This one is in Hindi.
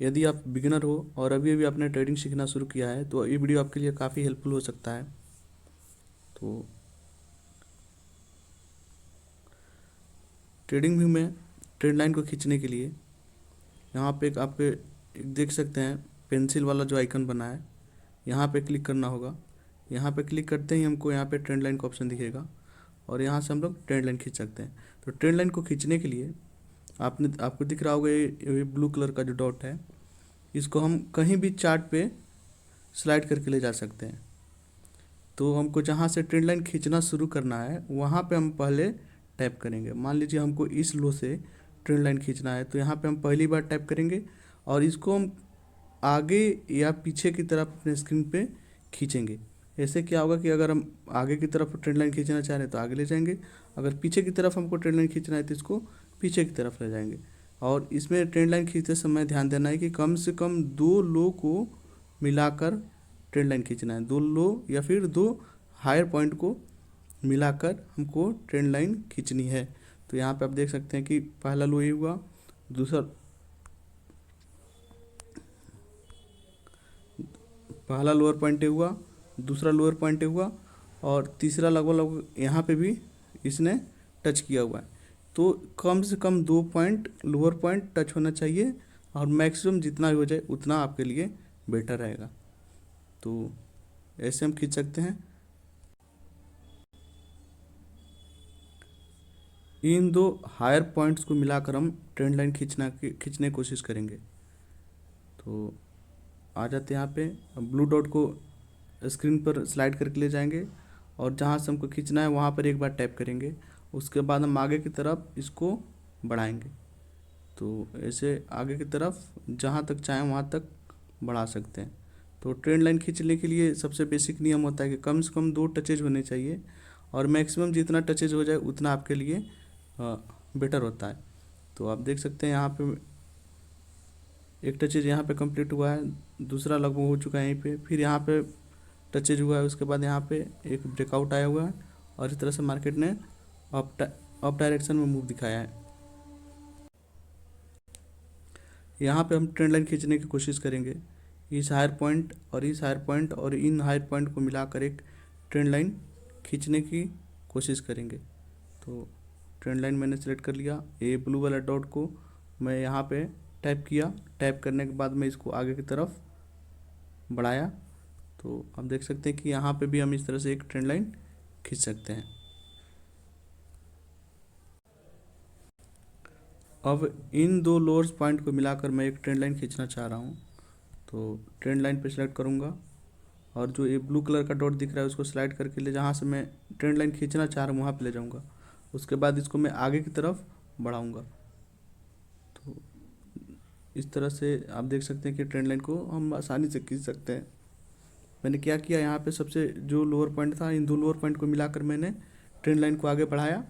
यदि आप बिगिनर हो और अभी अभी आपने ट्रेडिंग सीखना शुरू किया है तो ये वीडियो आपके लिए काफ़ी हेल्पफुल हो सकता है। तो ट्रेडिंग व्यू में ट्रेड लाइन को खींचने के लिए यहाँ पे एक देख सकते हैं पेंसिल वाला जो आइकन बना है, यहाँ पे क्लिक करना होगा। यहाँ पे क्लिक करते ही हमको यहाँ पे ट्रेंड लाइन का ऑप्शन दिखेगा और यहाँ से हम लोग ट्रेंड लाइन खींच सकते हैं। तो ट्रेंड लाइन को खींचने के लिए आपको दिख रहा होगा ये ब्लू कलर का जो डॉट है, इसको हम कहीं भी चार्ट पे स्लाइड करके ले जा सकते हैं। तो हमको जहाँ से ट्रेंड लाइन खींचना शुरू करना है वहाँ पे हम पहले टैप करेंगे। मान लीजिए हमको इस लो से ट्रेंड लाइन खींचना है तो यहाँ पे हम पहली बार टैप करेंगे और इसको हम आगे या पीछे की तरफ अपने स्क्रीन पे खींचेंगे। ऐसे क्या होगा कि अगर हम आगे की तरफ ट्रेंड लाइन खींचना चाह रहे हैं तो आगे ले जाएंगे, अगर पीछे की तरफ हमको ट्रेंड लाइन खींचना है तो इसको पीछे की तरफ ले जाएंगे। और इसमें ट्रेंड लाइन खींचते समय ध्यान देना है कि कम से कम 2 लो को मिलाकर ट्रेंड लाइन खींचना है। 2 लो या फिर 2 हायर पॉइंट को मिलाकर हमको ट्रेंड लाइन खींचनी है। तो यहाँ पे आप देख सकते हैं कि पहला लो ये हुआ, पहला लोअर पॉइंट हुआ, दूसरा लोअर पॉइंट हुआ और तीसरा लगभग यहाँ पे भी इसने टच किया हुआ है। तो कम से कम 2 पॉइंट लोअर पॉइंट टच होना चाहिए और मैक्सिमम जितना भी हो जाए उतना आपके लिए बेटर रहेगा। तो ऐसे हम खींच सकते हैं। इन 2 हायर पॉइंट्स को मिलाकर हम ट्रेंड लाइन खींचने की कोशिश करेंगे। तो आ जाते हैं यहाँ पे, ब्लू डॉट को स्क्रीन पर स्लाइड करके ले जाएंगे और जहाँ से हमको खींचना है वहाँ पर एक बार टैप करेंगे। उसके बाद हम आगे की तरफ इसको बढ़ाएंगे। तो ऐसे आगे की तरफ जहाँ तक चाहें वहाँ तक बढ़ा सकते हैं। तो ट्रेंड लाइन खींचने के लिए सबसे बेसिक नियम होता है कि कम से कम 2 टचेज होने चाहिए और मैक्सिमम जितना टचेज हो जाए उतना आपके लिए बेटर होता है। तो आप देख सकते हैं यहाँ पे एक टचेज यहाँ पे कंप्लीट हुआ है, दूसरा लगभग हो चुका है यहीं पे, फिर यहाँ पे टचेज हुआ है, उसके बाद यहाँ पे एक ब्रेकआउट आया हुआ है और इस तरह से मार्केट ने अप डायरेक्शन में मूव दिखाया है। यहाँ पे हम ट्रेंड लाइन खींचने की कोशिश करेंगे। इस हायर पॉइंट और इस हायर पॉइंट और इन हायर पॉइंट को मिलाकर एक ट्रेंड लाइन खींचने की कोशिश करेंगे। तो ट्रेंड लाइन मैंने सेलेक्ट कर लिया। ये ब्लू वाला डॉट को मैं यहाँ पे टैप किया, टैप करने के बाद मैं इसको आगे की तरफ बढ़ाया। तो आप देख सकते हैं कि यहाँ पे भी हम इस तरह से एक ट्रेंड लाइन खींच सकते हैं। अब इन 2 लोअर्स पॉइंट को मिलाकर मैं एक ट्रेंड लाइन खींचना चाह रहा हूँ। तो ट्रेंड लाइन पे सिलेक्ट करूँगा और जो ये ब्लू कलर का डॉट दिख रहा है उसको स्लाइड करके ले जहाँ से मैं ट्रेंड लाइन खींचना चाह रहा हूँ वहाँ पे ले जाऊँगा। उसके बाद इसको मैं आगे की तरफ बढ़ाऊँगा। तो इस तरह से आप देख सकते हैं कि ट्रेंड लाइन को हम आसानी से खींच सकते हैं। मैंने क्या किया, यहाँ पे सबसे जो लोअर पॉइंट था इन 2 लोअर पॉइंट को मिलाकर मैंने ट्रेंड लाइन को आगे बढ़ाया